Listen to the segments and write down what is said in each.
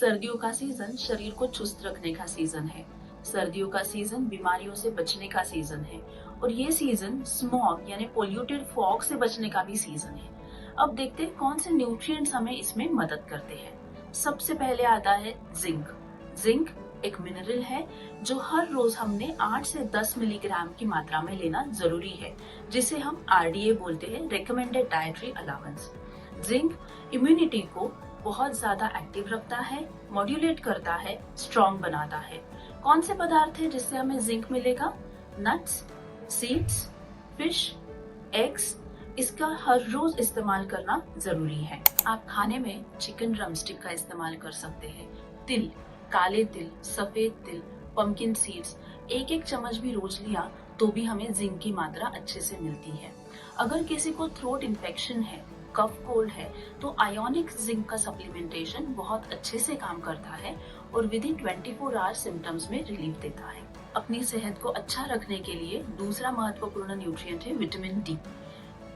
सर्दियों का सीजन शरीर को चुस्त रखने का सीजन है। सर्दियों का सीजन बीमारियों से बचने का सीजन है और ये सीजन स्मॉग यानी पोल्यूटेड फॉग से बचने का भी सीजन है। अब देखते हैं कौन से न्यूट्रिएंट्स हमें इसमें मदद करते हैं। सबसे पहले आता है जिंक। जिंक एक मिनरल है जो हर रोज हमने 8 से 10 मिलीग्राम की मात्रा में लेना जरूरी है, जिसे हम आरडीए बोलते हैं, recommended dietary allowance. Zinc immunity को बहुत ज्यादा एक्टिव रखता है, मॉड्यूलेट करता है, स्ट्रॉन्ग बनाता है। कौन से पदार्थ है जिससे हमें जिंक मिलेगा? Nuts, seeds, fish, eggs. इसका हर रोज इस्तेमाल करना जरूरी है। आप खाने में चिकन ड्रमस्टिक का इस्तेमाल कर सकते हैं। तिल, काले तिल, सफेद तिल, पंपकिन सीड्स, एक एक चम्मच भी रोज लिया तो भी हमें जिंक की मात्रा अच्छे से मिलती है। अगर किसी को थ्रोट इन्फेक्शन है, कफ कोल्ड है, तो आयोनिक जिंक का सप्लीमेंटेशन बहुत अच्छे से काम करता है और विद इन 24 आवर सिम्टम्स में रिलीफ देता है। अपनी सेहत को अच्छा रखने के लिए दूसरा महत्वपूर्ण न्यूट्रिएंट है विटामिन डी।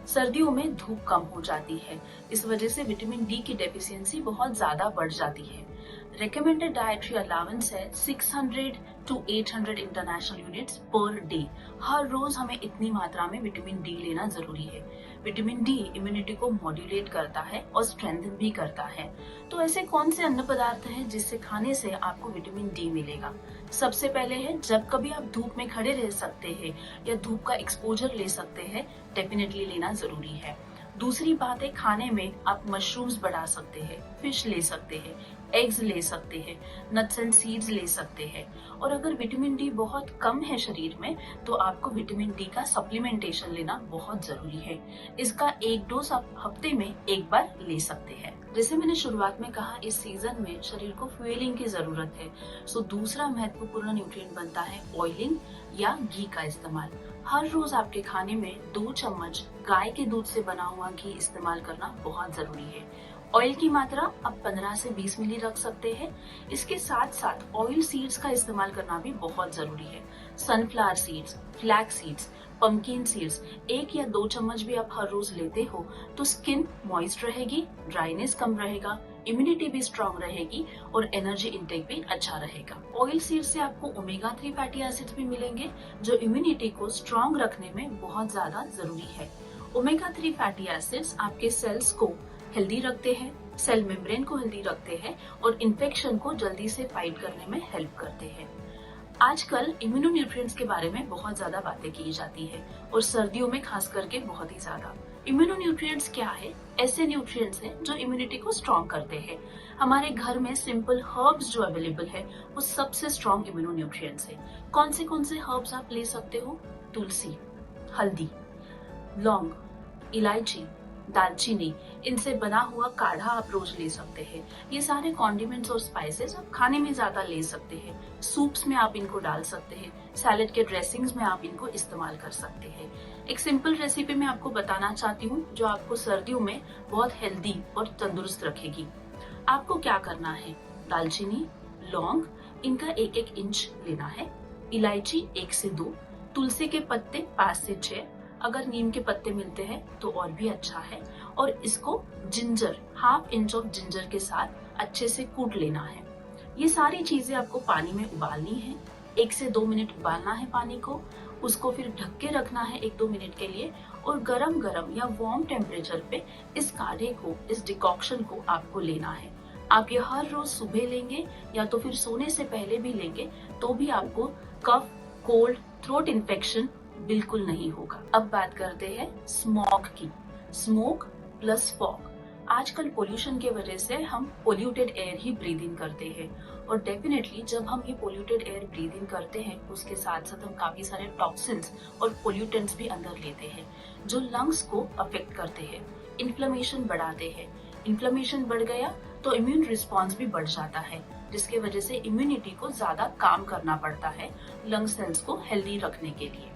सर्दियों में धूप कम हो जाती है, इस वजह से विटामिन डी की डेफिशिएंसी बहुत ज्यादा बढ़ जाती है। रिकमेंडेड डाइटरी अलाउंस है 600 to 800 international units per day. हर रोज हमें इतनी मात्रा में विटामिन डी लेना जरूरी है। विटामिन डी इम्यूनिटी को मॉड्यूलेट करता है और स्ट्रेंथन भी करता है। तो ऐसे कौन से अन्न पदार्थ हैं जिससे खाने से आपको विटामिन डी मिलेगा? सबसे पहले है, जब कभी आप धूप में खड़े रह सकते हैं या धूप का एक्सपोजर ले सकते हैं, डेफिनेटली लेना जरूरी है। दूसरी बात है, खाने में आप मशरूम्स बढ़ा सकते हैं, फिश ले सकते हैं, एग्स ले सकते हैं, नट्स एंड सीड्स ले सकते हैं। और अगर विटामिन डी बहुत कम है शरीर में तो आपको विटामिन डी का सप्लीमेंटेशन लेना बहुत जरूरी है। इसका एक डोज आप हफ्ते में एक बार ले सकते हैं। जैसे मैंने शुरुआत में कहा, इस सीजन में शरीर को फ्यूलिंग की जरूरत है। सो दूसरा महत्वपूर्ण न्यूट्रिएंट बनता है ऑयलिंग या घी का इस्तेमाल। हर रोज आपके खाने में 2 चम्मच गाय के दूध से बना हुआ घी इस्तेमाल करना बहुत जरूरी है। ऑयल की मात्रा आप 15 से 20 मिली रख सकते हैं। इसके साथ साथ ऑयल सीड्स का इस्तेमाल करना भी बहुत जरूरी है। Sunflower seeds, flax seeds, pumpkin seeds 1 या 2 चम्मच भी आप हर रोज लेते हो तो स्किन मॉइस्ट रहेगी, ड्राइनेस कम रहेगा, इम्यूनिटी भी स्ट्रांग रहेगी और एनर्जी इंटेक भी अच्छा रहेगा। ऑयल सीड से आपको ओमेगा 3 फैटी एसिड्स भी मिलेंगे जो इम्यूनिटी को स्ट्रांग रखने में बहुत ज्यादा जरूरी है। ओमेगा 3 फैटी एसिड्स आपके सेल्स को हेल्दी रखते हैं, सेल मेम्ब्रेन को हेल्दी रखते हैं और इन्फेक्शन को जल्दी से फाइट करने में हेल्प करते हैं। आजकल इम्यूनो न्यूट्रिएंट्स के बारे में बहुत ज्यादा बातें की जाती है और सर्दियों में खास करके बहुत ही ज्यादा। इम्यूनो न्यूट्रिएंट्स क्या है? ऐसे न्यूट्रिएंट्स हैं जो इम्यूनिटी को स्ट्रॉन्ग करते हैं। हमारे घर में सिंपल हर्ब्स जो अवेलेबल है वो सबसे स्ट्रॉन्ग इम्यूनो न्यूट्रिएंट्स है। कौन से हर्ब्स आप ले सकते हो? तुलसी, हल्दी, लौंग, इलायची, दालचीनी, इनसे बना हुआ काढ़ा आप रोज ले सकते हैं। ये सारे कॉन्डिमेंट्स और स्पाइसेस आप खाने में ज्यादा ले सकते हैं। सूप्स में आप इनको डाल सकते हैं, सैलेड के ड्रेसिंग्स में आप इनको इस्तेमाल कर सकते हैं। एक सिंपल रेसिपी मैं आपको बताना चाहती हूँ जो आपको सर्दियों में बहुत हेल्दी और तंदुरुस्त रखेगी। आपको क्या करना है? दालचीनी, लौंग, इनका 1-1 इंच लेना है, इलायची 1 से 2, तुलसी के पत्ते 5 से 6, अगर नीम के पत्ते मिलते हैं तो और भी अच्छा है। और इसको जिंजर, 1/2 इंच ऑफ जिंजर के साथ अच्छे से कूट लेना है। ये सारी चीजें आपको पानी में उबालनी है। 1 से 2 मिनट उबालना है पानी को, उसको फिर ढक के रखना है 1-2 मिनट के लिए और गरम गरम या वार्म टेम्परेचर पे इस काढ़े को, इस डिकॉक्शन को आपको लेना है। आप ये हर रोज सुबह लेंगे या तो फिर सोने से पहले भी लेंगे तो भी आपको कफ, कोल्ड, थ्रोट इन्फेक्शन बिल्कुल नहीं होगा। अब बात करते हैं स्मॉग की। Smoke plus fog. आजकल पोल्यूशन के वजह से हम polluted air he breathe in करते हैं और डेफिनेटली जब हम ये पोल्यूटेड एयर ब्रीद इन करते हैं उसके साथ साथ हम काफी सारे टॉक्सिन्स और पोल्यूटेंट्स भी अंदर लेते हैं जो लंग्स को अफेक्ट करते हैं, इन्फ्लेमेशन बढ़ाते हैं। इन्फ्लेमेशन बढ़ गया तो इम्यून रिस्पॉन्स भी बढ़ जाता है जिसकी वजह से इम्यूनिटी को ज्यादा काम करना पड़ता है लंग सेल्स को हेल्दी रखने के लिए।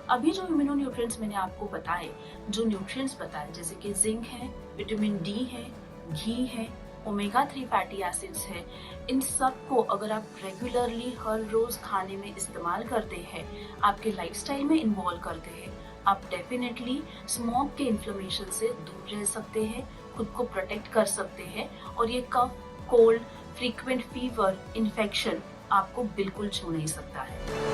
अभी जो इम्यूनो न्यूट्रिएंट्स मैंने आपको बताए, जो न्यूट्रिएंट्स बताए जैसे कि जिंक है, विटामिन डी है, घी है, ओमेगा 3 फैटी एसिड्स है, इन सब को अगर आप रेगुलरली हर रोज खाने में इस्तेमाल करते हैं, आपके लाइफस्टाइल में इन्वॉल्व करते हैं, आप डेफिनेटली स्मोक के इन्फ्लेमेशन से दूर रह सकते हैं, खुद को प्रोटेक्ट कर सकते हैं और ये कफ, कोल्ड, फ्रीक्वेंट फीवर, इन्फेक्शन आपको बिल्कुल छू नहीं सकता है।